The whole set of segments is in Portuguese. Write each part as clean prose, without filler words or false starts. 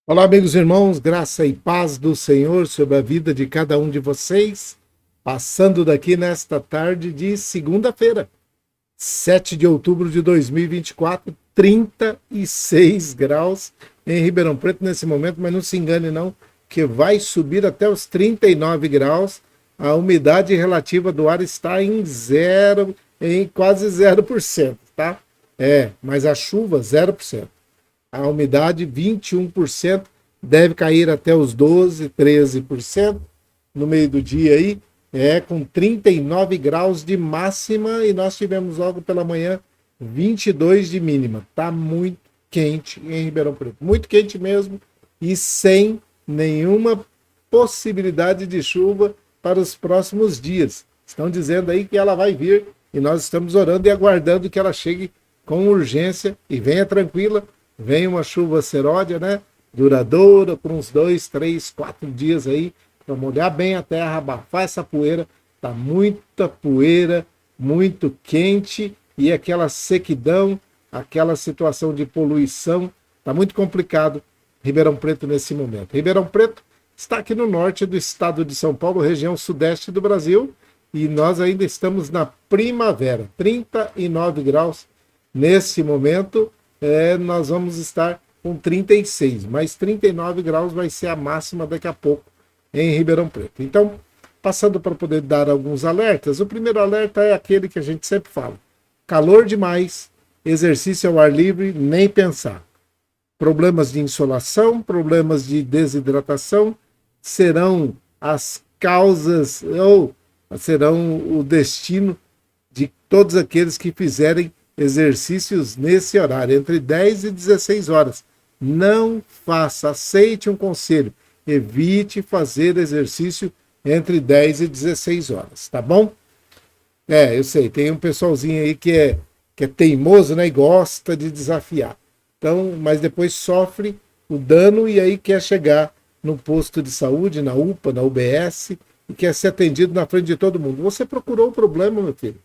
Olá, amigos e irmãos, graça e paz do Senhor sobre a vida de cada um de vocês. Passando daqui nesta tarde de segunda-feira, 7 de outubro de 2024, 36 graus em Ribeirão Preto nesse momento, mas não se engane não, que vai subir até os 39 graus. A umidade relativa do ar está em zero, em quase 0%, tá? Mas a chuva 0%. A umidade 21%, deve cair até os 12, 13% no meio do dia aí, com 39 graus de máxima e nós tivemos logo pela manhã 22 de mínima. Tá muito quente em Ribeirão Preto, muito quente mesmo e sem nenhuma possibilidade de chuva para os próximos dias. Estão dizendo aí que ela vai vir e nós estamos orando e aguardando que ela chegue com urgência e venha tranquila. Vem uma chuva seródia, né? Duradoura, por uns 2, 3, 4 dias aí, para molhar bem a terra, abafar essa poeira. Tá muita poeira, muito quente e aquela sequidão, aquela situação de poluição. Tá muito complicado Ribeirão Preto nesse momento. Ribeirão Preto está aqui no norte do estado de São Paulo, região sudeste do Brasil, e nós ainda estamos na primavera, 39 graus nesse momento. Nós vamos estar com 36, mas 39 graus vai ser a máxima daqui a pouco em Ribeirão Preto. Então, passando para poder dar alguns alertas, o primeiro alerta é aquele que a gente sempre fala: calor demais, exercício ao ar livre, nem pensar. Problemas de insolação, problemas de desidratação serão as causas ou serão o destino de todos aqueles que fizerem exercícios nesse horário, entre 10 e 16 horas. Não faça, aceite um conselho, evite fazer exercício entre 10 e 16 horas, tá bom? Eu sei, tem um pessoalzinho aí que é teimoso, né, e gosta de desafiar. Então, mas depois sofre o dano e aí quer chegar no posto de saúde, na UPA, na UBS, e quer ser atendido na frente de todo mundo. Você procurou o problema, meu filho.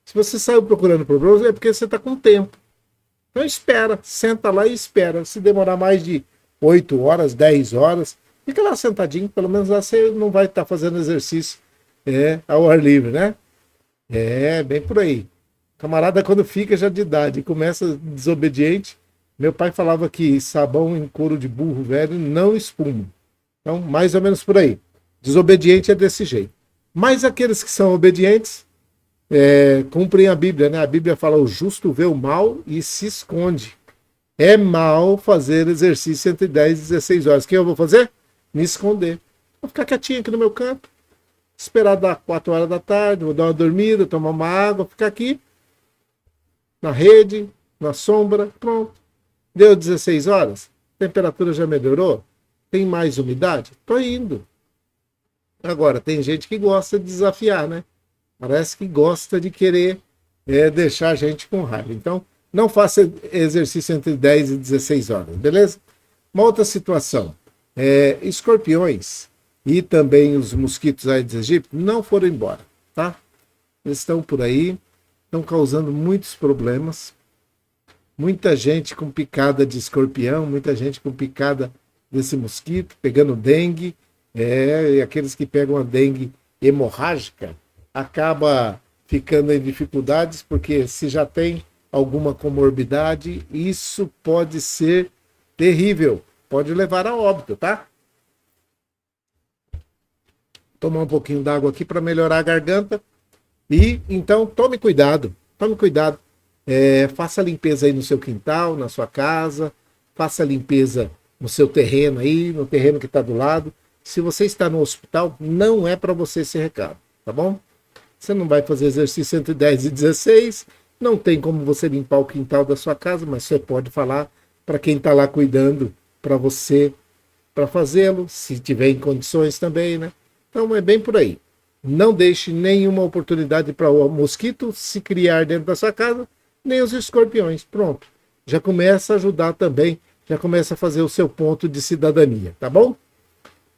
Se você saiu procurando problemas, é porque você está com tempo. Então espera, senta lá e espera. Se demorar mais de 8 horas, 10 horas, fica lá sentadinho, pelo menos lá você não vai estar fazendo exercício ao ar livre, né? Bem por aí. Camarada, quando fica já de idade e começa desobediente, meu pai falava que sabão em couro de burro velho não espuma. Então, mais ou menos por aí. Desobediente é desse jeito. Mas aqueles que são obedientes, cumprem a Bíblia, né? A Bíblia fala: o justo vê o mal e se esconde. É mal fazer exercício entre 10 e 16 horas. O que eu vou fazer? Me esconder. Vou ficar quietinho aqui no meu canto, esperar dar 4 horas da tarde, vou dar uma dormida, tomar uma água, ficar aqui na rede, na sombra, pronto. Deu 16 horas, a temperatura já melhorou, tem mais umidade? Tô indo. Agora, tem gente que gosta de desafiar, né? Parece que gosta de querer deixar a gente com raiva. Então, não faça exercício entre 10 e 16 horas, beleza? Uma outra situação. Escorpiões e também os mosquitos Aedes aegypti não foram embora, tá? Eles estão por aí, estão causando muitos problemas. Muita gente com picada de escorpião, muita gente com picada desse mosquito, pegando dengue. E aqueles que pegam a dengue hemorrágica, acaba ficando em dificuldades, porque se já tem alguma comorbidade, isso pode ser terrível, pode levar a óbito, tá? Tomar um pouquinho d'água aqui para melhorar a garganta. E então tome cuidado, tome cuidado. Faça limpeza aí no seu quintal, na sua casa, faça limpeza no seu terreno aí, no terreno que está do lado. Se você está no hospital, não é para você esse recado, tá bom? Você não vai fazer exercício entre 10 e 16, não tem como você limpar o quintal da sua casa, mas você pode falar para quem está lá cuidando para você, para fazê-lo, se tiver em condições também, né? Então é bem por aí. Não deixe nenhuma oportunidade para o mosquito se criar dentro da sua casa, nem os escorpiões. Pronto. Já começa a ajudar também, já começa a fazer o seu ponto de cidadania, tá bom?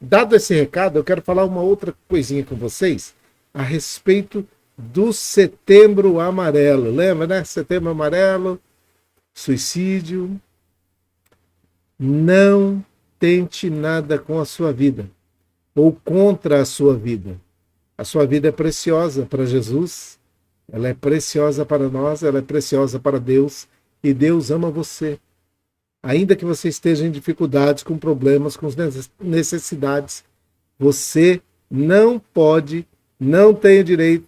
Dado esse recado, eu quero falar uma outra coisinha com vocês a respeito do Setembro Amarelo. Lembra, né? Setembro Amarelo, suicídio. Não tente nada com a sua vida ou contra a sua vida. A sua vida é preciosa para Jesus, ela é preciosa para nós, ela é preciosa para Deus e Deus ama você. Ainda que você esteja em dificuldades, com problemas, com necessidades, você não pode, não tem o direito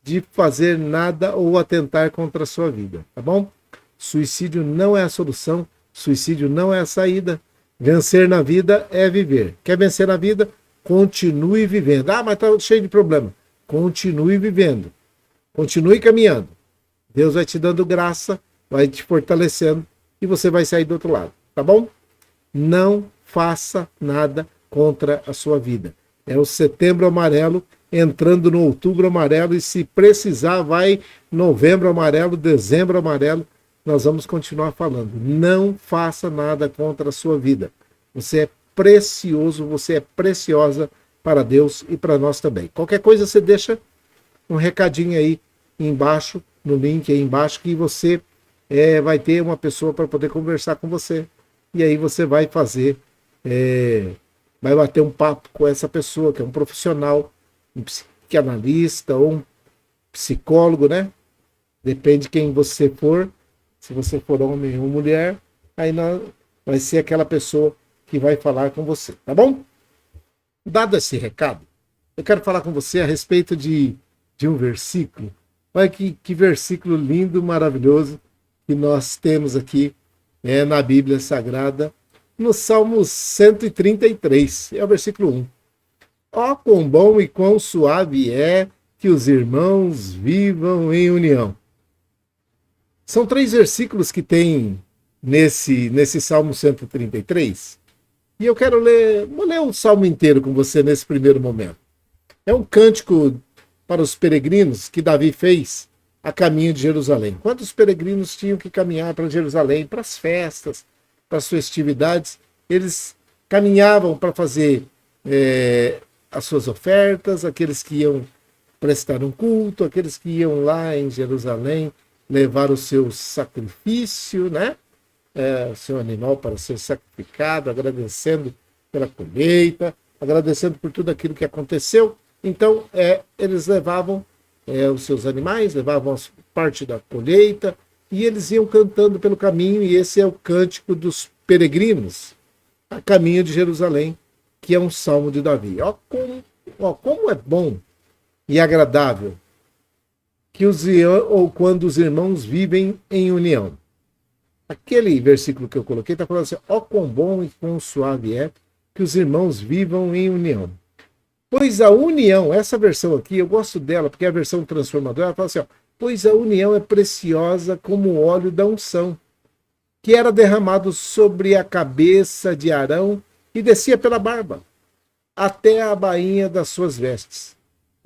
de fazer nada ou atentar contra a sua vida, tá bom? Suicídio não é a solução, suicídio não é a saída. Vencer na vida é viver. Quer vencer na vida? Continue vivendo. Ah, mas está cheio de problema. Continue vivendo. Continue caminhando. Deus vai te dando graça, vai te fortalecendo e você vai sair do outro lado, tá bom? Não faça nada contra a sua vida. É o Setembro Amarelo entrando no Outubro Amarelo e se precisar vai Novembro Amarelo, Dezembro Amarelo. Nós vamos continuar falando. Não faça nada contra a sua vida. Você é precioso, você é preciosa para Deus e para nós também. Qualquer coisa você deixa um recadinho aí embaixo, no link aí embaixo, que você vai ter uma pessoa para poder conversar com você. E aí você vai fazer, vai bater um papo com essa pessoa, que é um profissional, um psicanalista ou um psicólogo, né? Depende de quem você for. Se você for homem ou mulher, aí vai ser aquela pessoa que vai falar com você, tá bom? Dado esse recado, eu quero falar com você a respeito de um versículo. Olha que versículo lindo, maravilhoso que nós temos aqui na Bíblia Sagrada, no Salmo 133, é o versículo 1. Ó, quão bom e quão suave é que os irmãos vivam em união. São 3 versículos que tem nesse Salmo 133. E eu quero vou ler o Salmo inteiro com você nesse primeiro momento. É um cântico para os peregrinos que Davi fez a caminho de Jerusalém. Quantos peregrinos tinham que caminhar para Jerusalém, para as festas, para as festividades? Eles caminhavam para fazer as suas ofertas, aqueles que iam prestar um culto, aqueles que iam lá em Jerusalém levar o seu sacrifício, né? O seu animal para ser sacrificado, agradecendo pela colheita, agradecendo por tudo aquilo que aconteceu. Então, eles levavam os seus animais, levavam parte da colheita e eles iam cantando pelo caminho, e esse é o cântico dos peregrinos, a caminho de Jerusalém, que é um salmo de Davi. Como é bom e agradável quando os irmãos vivem em união. Aquele versículo que eu coloquei está falando assim: ó, quão bom e quão suave é que os irmãos vivam em união. Pois a união, essa versão aqui, eu gosto dela, porque é a versão transformadora, ela fala assim: ó, pois a união é preciosa como o óleo da unção, que era derramado sobre a cabeça de Arão e descia pela barba, até a bainha das suas vestes.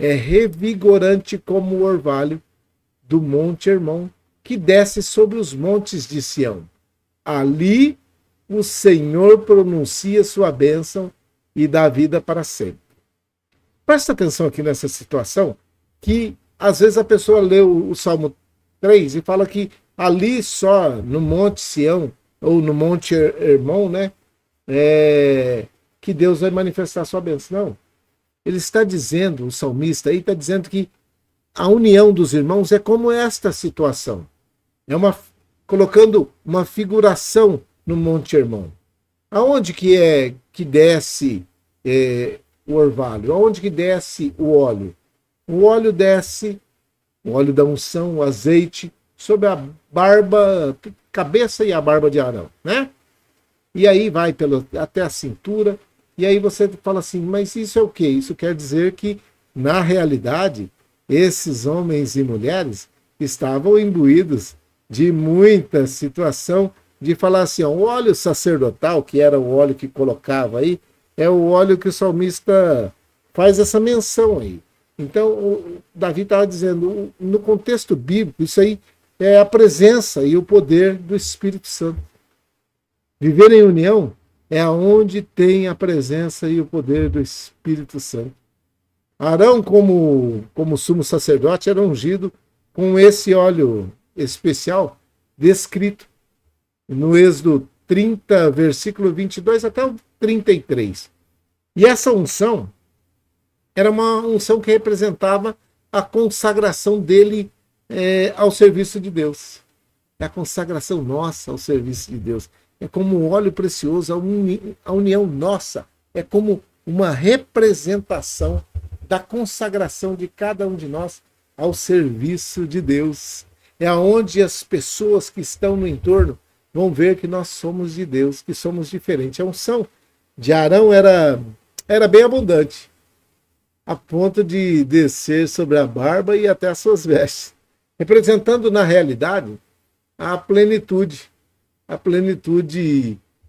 É revigorante como o orvalho do Monte Hermon, que desce sobre os montes de Sião. Ali o Senhor pronuncia sua bênção e dá vida para sempre. Presta atenção aqui nessa situação, que às vezes a pessoa lê o Salmo 3 e fala que ali só no Monte Sião, ou no Monte Hermon, né, que Deus vai manifestar sua bênção. Não. Ele está dizendo, o salmista aí está dizendo que a união dos irmãos é como esta situação. Colocando uma figuração no Monte Hermon. Aonde que desce o orvalho? Aonde que desce o óleo? O óleo desce, o óleo da unção, o azeite, sobre a barba, cabeça e a barba de Arão, né? E aí vai até a cintura. E aí você fala assim, mas isso é o quê? Isso quer dizer que, na realidade, esses homens e mulheres estavam imbuídos de muita situação de falar assim, ó, o óleo sacerdotal, que era o óleo que colocava aí, é o óleo que o salmista faz essa menção aí. Então, o Davi estava dizendo, no contexto bíblico, isso aí é a presença e o poder do Espírito Santo. Viver em união é aonde tem a presença e o poder do Espírito Santo. Arão, como sumo sacerdote, era ungido com esse óleo especial descrito no Êxodo 30, versículo 22 até o 33. E essa unção era uma unção que representava a consagração dele ao serviço de Deus. É a consagração nossa ao serviço de Deus. É como um óleo precioso, a união nossa. É como uma representação da consagração de cada um de nós ao serviço de Deus. É onde as pessoas que estão no entorno vão ver que nós somos de Deus, que somos diferentes. A unção de Arão era bem abundante, a ponto de descer sobre a barba e até as suas vestes, representando na realidade a plenitude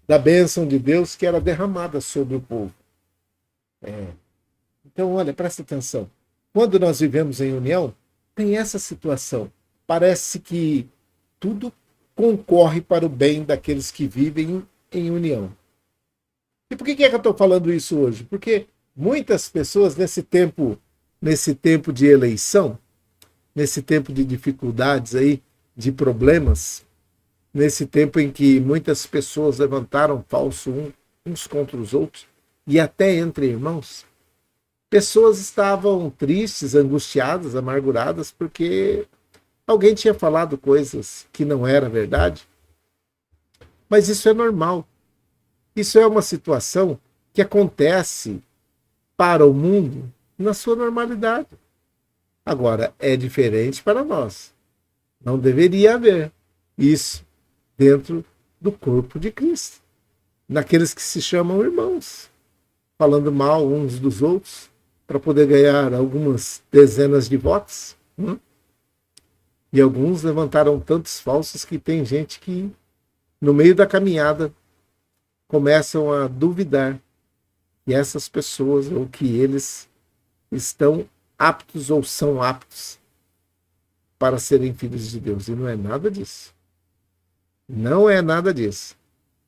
da bênção de Deus que era derramada sobre o povo. Então, olha, presta atenção. Quando nós vivemos em união, tem essa situação. Parece que tudo concorre para o bem daqueles que vivem em união. E por que é que eu estou falando isso hoje? Porque muitas pessoas nesse tempo de eleição, nesse tempo de dificuldades aí, de problemas, nesse tempo em que muitas pessoas levantaram falso uns contra os outros, e até entre irmãos, pessoas estavam tristes, angustiadas, amarguradas, porque alguém tinha falado coisas que não era verdade. Mas isso é normal. Isso é uma situação que acontece para o mundo na sua normalidade. Agora, é diferente para nós. Não deveria haver isso dentro do corpo de Cristo. Naqueles que se chamam irmãos, falando mal uns dos outros para poder ganhar algumas dezenas de votos. E alguns levantaram tantos falsos que tem gente que, no meio da caminhada, começam a duvidar que essas pessoas ou que eles estão aptos ou são aptos para serem filhos de Deus. E não é nada disso. Não é nada disso.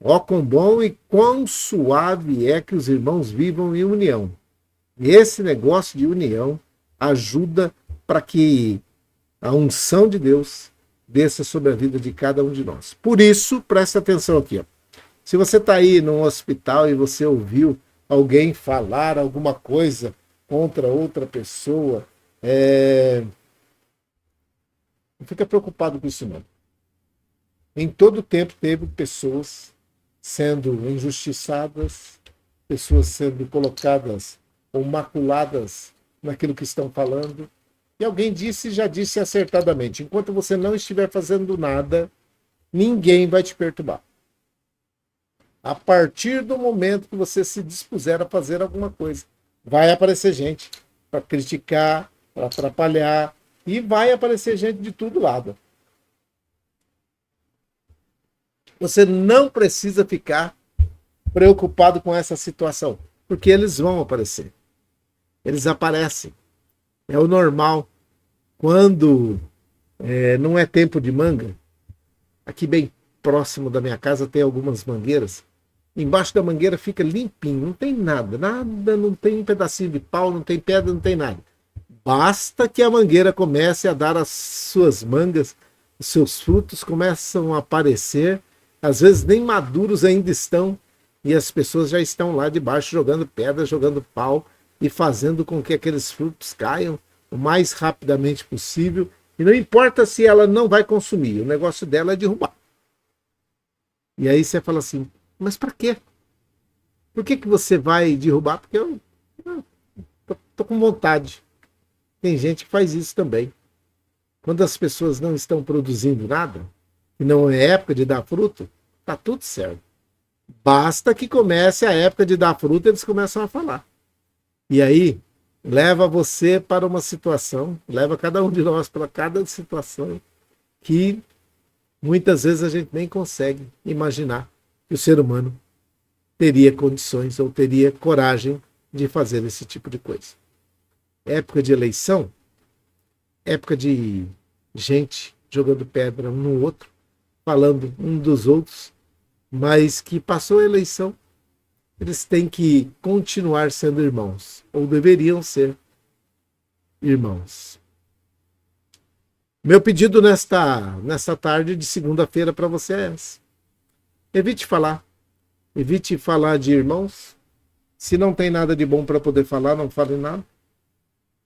Ó, quão bom e quão suave é que os irmãos vivam em união. E esse negócio de união ajuda para que a unção de Deus desça sobre a vida de cada um de nós. Por isso, presta atenção aqui. Ó. Se você está aí num hospital e você ouviu alguém falar alguma coisa contra outra pessoa, não fica preocupado com isso não. Em todo tempo teve pessoas sendo injustiçadas, pessoas sendo colocadas ou maculadas naquilo que estão falando. E alguém disse e já disse acertadamente, enquanto você não estiver fazendo nada, ninguém vai te perturbar. A partir do momento que você se dispuser a fazer alguma coisa, vai aparecer gente para criticar, para atrapalhar, e vai aparecer gente de todo lado. Você não precisa ficar preocupado com essa situação, porque eles vão aparecer. Eles aparecem. É o normal. Quando não é tempo de manga, aqui bem próximo da minha casa tem algumas mangueiras. Embaixo da mangueira fica limpinho, não tem nada, não tem um pedacinho de pau, não tem pedra, não tem nada. Basta que a mangueira comece a dar as suas mangas, os seus frutos começam a aparecer, às vezes nem maduros ainda estão, e as pessoas já estão lá debaixo jogando pedra, jogando pau e fazendo com que aqueles frutos caiam o mais rapidamente possível. E não importa se ela não vai consumir, o negócio dela é derrubar. E aí você fala assim, mas para quê? Por que você vai derrubar? Porque eu tô com vontade. Tem gente que faz isso também. Quando as pessoas não estão produzindo nada, e não é época de dar fruto, tá tudo certo. Basta que comece a época de dar fruto, eles começam a falar. E aí, leva você para uma situação, leva cada um de nós para cada situação que muitas vezes a gente nem consegue imaginar que o ser humano teria condições ou teria coragem de fazer esse tipo de coisa. Época de eleição, época de gente jogando pedra um no outro, falando um dos outros, mas que passou a eleição, eles têm que continuar sendo irmãos, ou deveriam ser irmãos. Meu pedido nesta tarde de segunda-feira para você é esse. Evite falar. Evite falar de irmãos. Se não tem nada de bom para poder falar, não fale nada.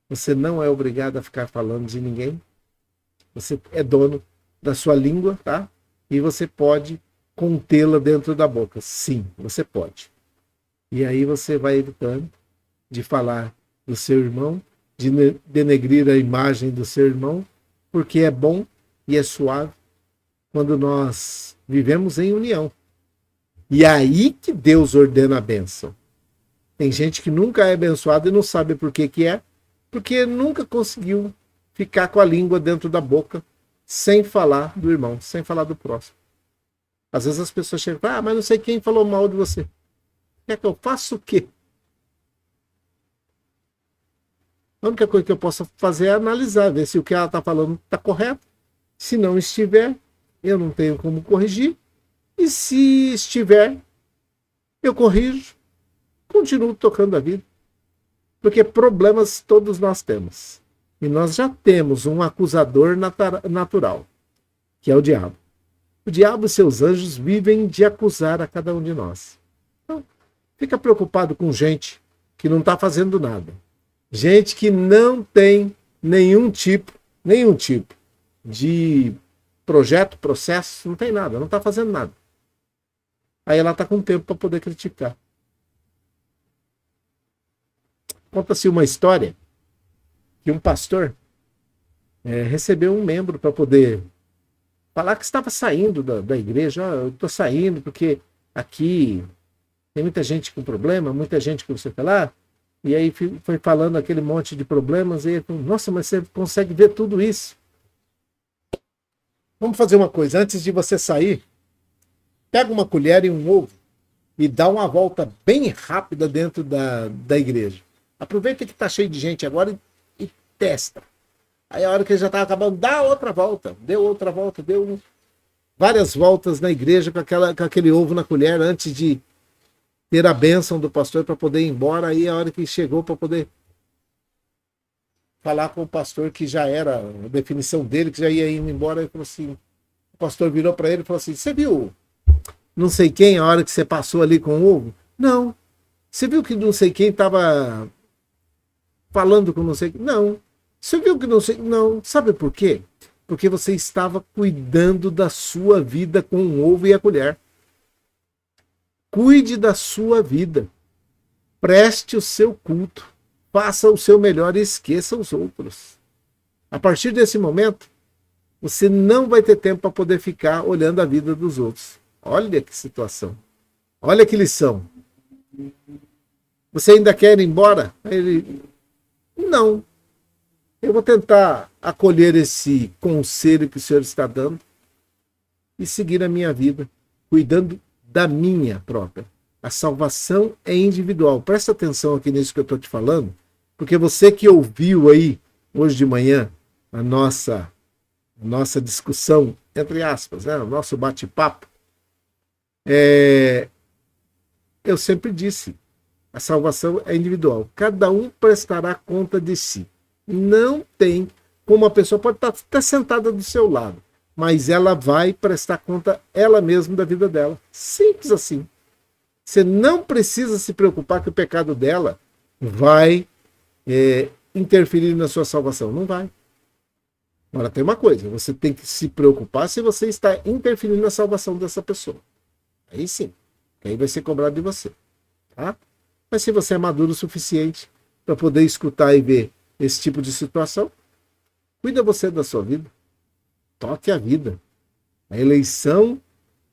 Você não é obrigado a ficar falando de ninguém. Você é dono da sua língua, tá? E você pode contê-la dentro da boca. Sim, você pode. E aí você vai evitando de falar do seu irmão, de denegrir a imagem do seu irmão, porque é bom e é suave quando nós vivemos em união. E é aí que Deus ordena a bênção. Tem gente que nunca é abençoada e não sabe por que que é, porque nunca conseguiu ficar com a língua dentro da boca sem falar do irmão, sem falar do próximo. Às vezes as pessoas chegam e falam, mas não sei quem falou mal de você. Quer que eu faça o quê? A única coisa que eu posso fazer é analisar, ver se o que ela está falando está correto. Se não estiver, eu não tenho como corrigir. E se estiver, eu corrijo, continuo tocando a vida. Porque problemas todos nós temos. E nós já temos um acusador natural, que é o diabo. O diabo e seus anjos vivem de acusar a cada um de nós. Então, fica preocupado com gente que não está fazendo nada. Gente que não tem nenhum tipo de projeto, processo, não tem nada, não está fazendo nada. Aí ela está com tempo para poder criticar. Conta-se uma história que um pastor recebeu um membro para poder falar que estava saindo da igreja. Eu estou saindo porque aqui tem muita gente com problema, muita gente que você lá. E aí foi falando aquele monte de problemas. E ele falou, nossa, mas você consegue ver tudo isso. Vamos fazer uma coisa, antes de você sair, pega uma colher e um ovo e dá uma volta bem rápida dentro da igreja. Aproveita que está cheio de gente agora e testa. Aí a hora que ele já está acabando, dá outra volta. Deu várias voltas na igreja com aquele ovo na colher antes de ter a bênção do pastor para poder ir embora. Aí a hora que chegou para poder falar com o pastor, que já era a definição dele, que já ia indo embora, ele falou assim, o pastor virou para ele e falou assim, você viu não sei quem a hora que você passou ali com o ovo? Não. Você viu que não sei quem estava falando com não sei quem? Não. Você viu que não sei... Não. Sabe por quê? Porque você estava cuidando da sua vida com o ovo e a colher. Cuide da sua vida. Preste o seu culto. Faça o seu melhor e esqueça os outros. A partir desse momento, você não vai ter tempo para poder ficar olhando a vida dos outros. Olha que situação. Olha que lição. Você ainda quer ir embora? Ele... Não. Eu vou tentar acolher esse conselho que o Senhor está dando e seguir a minha vida, cuidando da minha própria. A salvação é individual. Presta atenção aqui nisso que eu estou te falando, porque você que ouviu aí, hoje de manhã, a nossa discussão, entre aspas, o nosso bate-papo, eu sempre disse, a salvação é individual. Cada um prestará conta de si. Não tem como a pessoa pode estar até sentada do seu lado, mas ela vai prestar conta ela mesma da vida dela. Simples assim. Você não precisa se preocupar que o pecado dela vai interferir na sua salvação. Não vai. Agora tem uma coisa, você tem que se preocupar se você está interferindo na salvação dessa pessoa. Aí sim, aí vai ser cobrado de você. Tá? Mas se você é maduro o suficiente para poder escutar e ver esse tipo de situação, cuida você da sua vida. Toque a vida. A eleição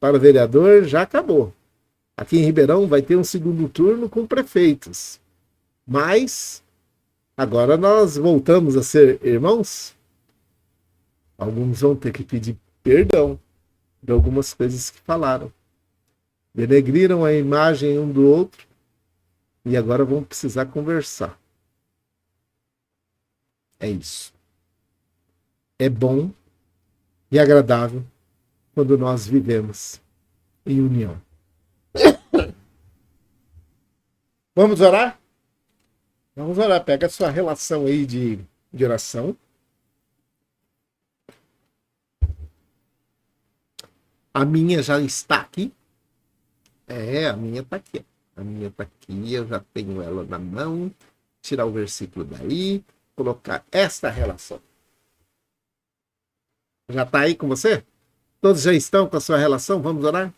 para vereador já acabou. Aqui em Ribeirão vai ter um segundo turno com prefeitos. Mas agora nós voltamos a ser irmãos. Alguns vão ter que pedir perdão de algumas coisas que falaram. Denegriram a imagem um do outro e agora vão precisar conversar. É isso. É bom e agradável quando nós vivemos em união. Vamos orar? Vamos orar. Pega a sua relação aí de oração. A minha já está aqui. A minha tá aqui. A minha tá aqui, eu já tenho ela na mão. Tirar o versículo daí, colocar esta relação. Já tá aí com você? Todos já estão com a sua relação? Vamos orar?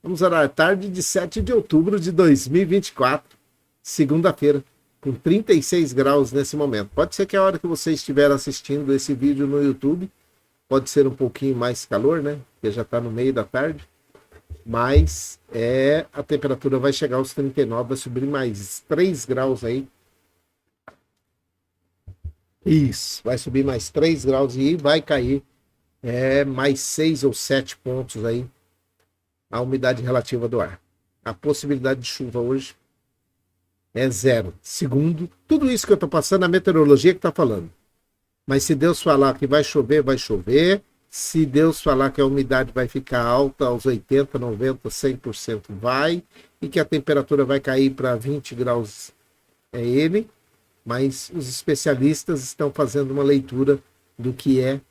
Vamos orar. Tarde de 7 de outubro de 2024, segunda-feira, com 36 graus nesse momento. Pode ser que a hora que você estiver assistindo esse vídeo no YouTube, pode ser um pouquinho mais calor, né? Porque já está no meio da tarde. Mas a temperatura vai chegar aos 39, vai subir mais 3 graus aí. Isso, vai subir mais 3 graus e vai cair mais 6 ou 7 pontos aí a umidade relativa do ar. A possibilidade de chuva hoje é 0. Segundo, tudo isso que eu estou passando, a meteorologia que está falando. Mas se Deus falar que vai chover, vai chover. Se Deus falar que a umidade vai ficar alta aos 80, 90, 100%, vai. E que a temperatura vai cair para 20 graus, ele. Mas os especialistas estão fazendo uma leitura do que é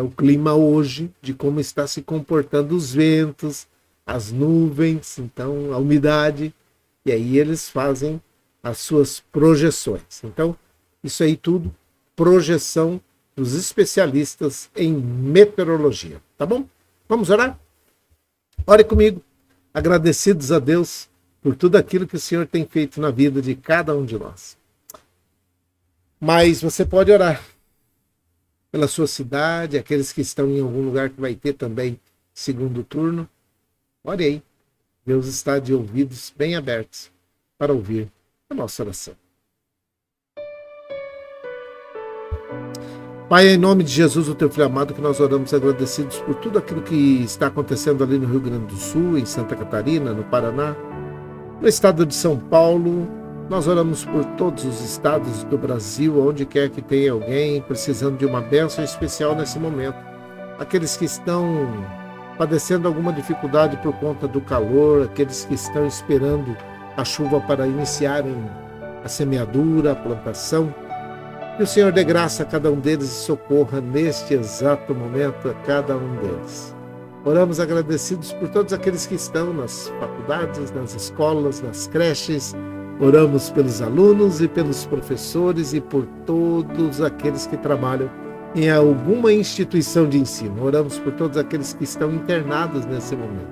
o clima hoje, de como está se comportando os ventos, as nuvens, então a umidade. E aí eles fazem as suas projeções. Então, isso aí tudo, projeção dos especialistas em meteorologia. Tá bom? Vamos orar? Ore comigo. Agradecidos a Deus por tudo aquilo que o Senhor tem feito na vida de cada um de nós. Mas você pode orar pela sua cidade, aqueles que estão em algum lugar que vai ter também segundo turno. Ore aí. Deus está de ouvidos bem abertos para ouvir a nossa oração. Pai, em nome de Jesus, o teu filho amado, que nós oramos agradecidos por tudo aquilo que está acontecendo ali no Rio Grande do Sul, em Santa Catarina, no Paraná, no estado de São Paulo. Nós oramos por todos os estados do Brasil, onde quer que tenha alguém precisando de uma bênção especial nesse momento. Aqueles que estão padecendo alguma dificuldade por conta do calor, aqueles que estão esperando a chuva para iniciarem a semeadura, a plantação. Que o Senhor dê graça a cada um deles e socorra neste exato momento a cada um deles. Oramos agradecidos por todos aqueles que estão nas faculdades, nas escolas, nas creches. Oramos pelos alunos e pelos professores e por todos aqueles que trabalham em alguma instituição de ensino. Oramos por todos aqueles que estão internados nesse momento,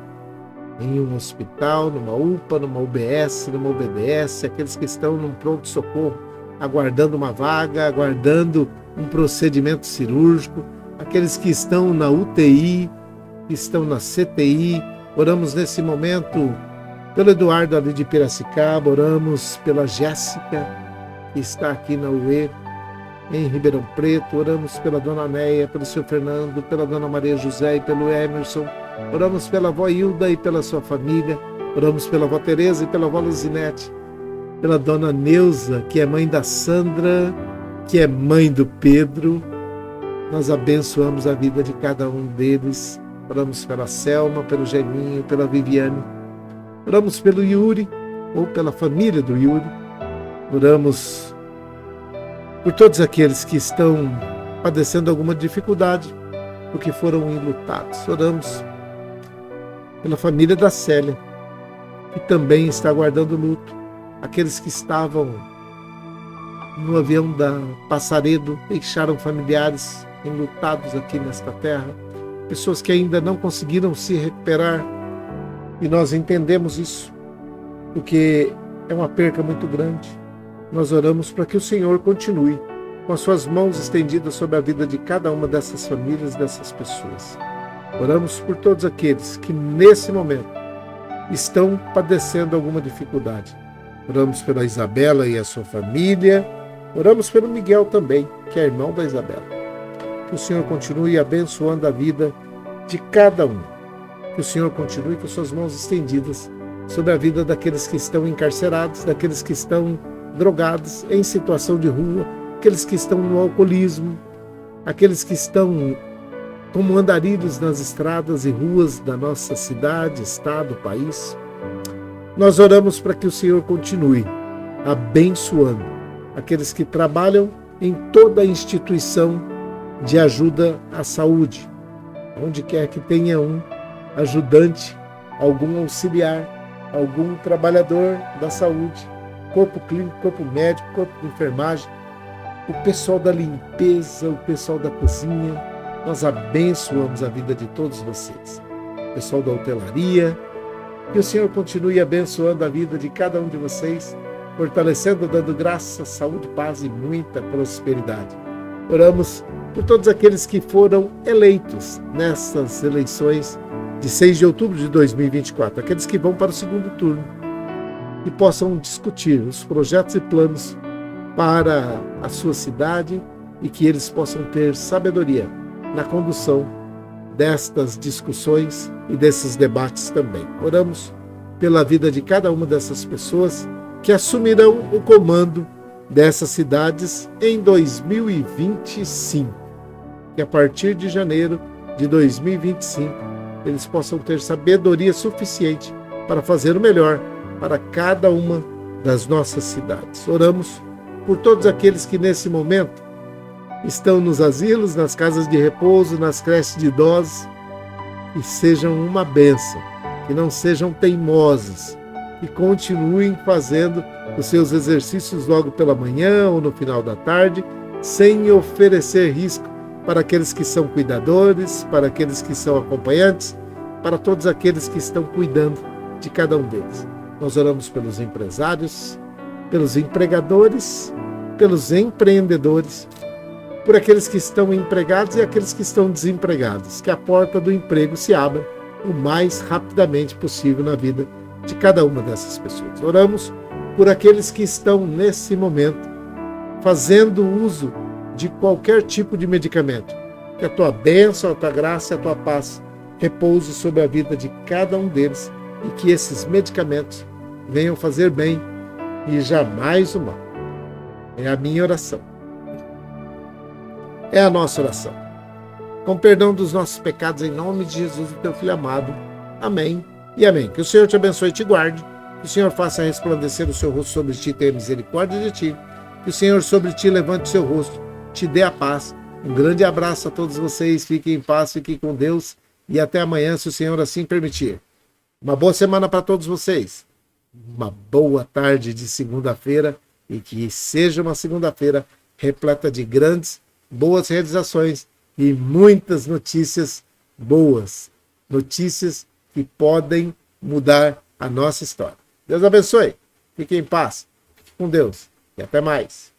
em um hospital, numa UPA, numa UBS, numa UBS, aqueles que estão num pronto-socorro, aguardando uma vaga, aguardando um procedimento cirúrgico, aqueles que estão na UTI, que estão na CTI. Oramos nesse momento pelo Eduardo ali de Piracicaba, oramos pela Jéssica, que está aqui na UE, em Ribeirão Preto. Oramos pela Dona Neia, pelo seu Fernando, pela Dona Maria José e pelo Emerson. Oramos pela avó Hilda e pela sua família. Oramos pela avó Tereza e pela avó Luzinete, pela Dona Neuza, que é mãe da Sandra, que é mãe do Pedro. Nós abençoamos a vida de cada um deles. Oramos pela Selma, pelo Geminho, pela Viviane. Oramos pelo Yuri, ou pela família do Yuri. Oramos por todos aqueles que estão padecendo alguma dificuldade, porque foram enlutados. Oramos pela família da Célia, que também está aguardando luto. Aqueles que estavam no avião da Passaredo, deixaram familiares enlutados aqui nesta terra. Pessoas que ainda não conseguiram se recuperar. E nós entendemos isso, porque é uma perca muito grande. Nós oramos para que o Senhor continue com as suas mãos estendidas sobre a vida de cada uma dessas famílias, dessas pessoas. Oramos por todos aqueles que nesse momento estão padecendo alguma dificuldade. Oramos pela Isabela e a sua família. Oramos pelo Miguel também, que é irmão da Isabela. Que o Senhor continue abençoando a vida de cada um. Que o Senhor continue com suas mãos estendidas sobre a vida daqueles que estão encarcerados, daqueles que estão drogados, em situação de rua, aqueles que estão no alcoolismo, aqueles que estão como andarilhos nas estradas e ruas da nossa cidade, estado, país. Nós oramos para que o Senhor continue abençoando aqueles que trabalham em toda a instituição de ajuda à saúde, onde quer que tenha um ajudante, algum auxiliar, algum trabalhador da saúde, corpo clínico, corpo médico, corpo de enfermagem, o pessoal da limpeza, o pessoal da cozinha. Nós abençoamos a vida de todos vocês. O pessoal da hotelaria. Que o Senhor continue abençoando a vida de cada um de vocês, fortalecendo, dando graça, saúde, paz e muita prosperidade. Oramos por todos aqueles que foram eleitos nessas eleições de 6 de outubro de 2024, aqueles que vão para o segundo turno, e possam discutir os projetos e planos para a sua cidade e que eles possam ter sabedoria na condução destas discussões e desses debates também. Oramos pela vida de cada uma dessas pessoas que assumirão o comando dessas cidades em 2025. Que a partir de janeiro de 2025 eles possam ter sabedoria suficiente para fazer o melhor para cada uma das nossas cidades. Oramos por todos aqueles que nesse momento estão nos asilos, nas casas de repouso, nas creches de idosos, e sejam uma bênção, que não sejam teimosos, e continuem fazendo os seus exercícios logo pela manhã ou no final da tarde, sem oferecer risco para aqueles que são cuidadores, para aqueles que são acompanhantes, para todos aqueles que estão cuidando de cada um deles. Nós oramos pelos empresários, pelos empregadores, pelos empreendedores, por aqueles que estão empregados e aqueles que estão desempregados, que a porta do emprego se abra o mais rapidamente possível na vida de cada uma dessas pessoas. Oramos por aqueles que estão nesse momento fazendo uso de qualquer tipo de medicamento. Que a tua bênção, a tua graça e a tua paz repouse sobre a vida de cada um deles e que esses medicamentos venham fazer bem e jamais o mal. É a minha oração. É a nossa oração. Com perdão dos nossos pecados, em nome de Jesus, o teu Filho amado. Amém e amém. Que o Senhor te abençoe e te guarde. Que o Senhor faça resplandecer o seu rosto sobre ti e tenha misericórdia de ti. Que o Senhor sobre ti levante o seu rosto, te dê a paz. Um grande abraço a todos vocês. Fiquem em paz, fiquem com Deus. E até amanhã, se o Senhor assim permitir. Uma boa semana para todos vocês. Uma boa tarde de segunda-feira. E que seja uma segunda-feira repleta de grandes, boas realizações e muitas notícias boas. Notícias que podem mudar a nossa história. Deus abençoe. Fiquem em paz. Fique com Deus. E até mais.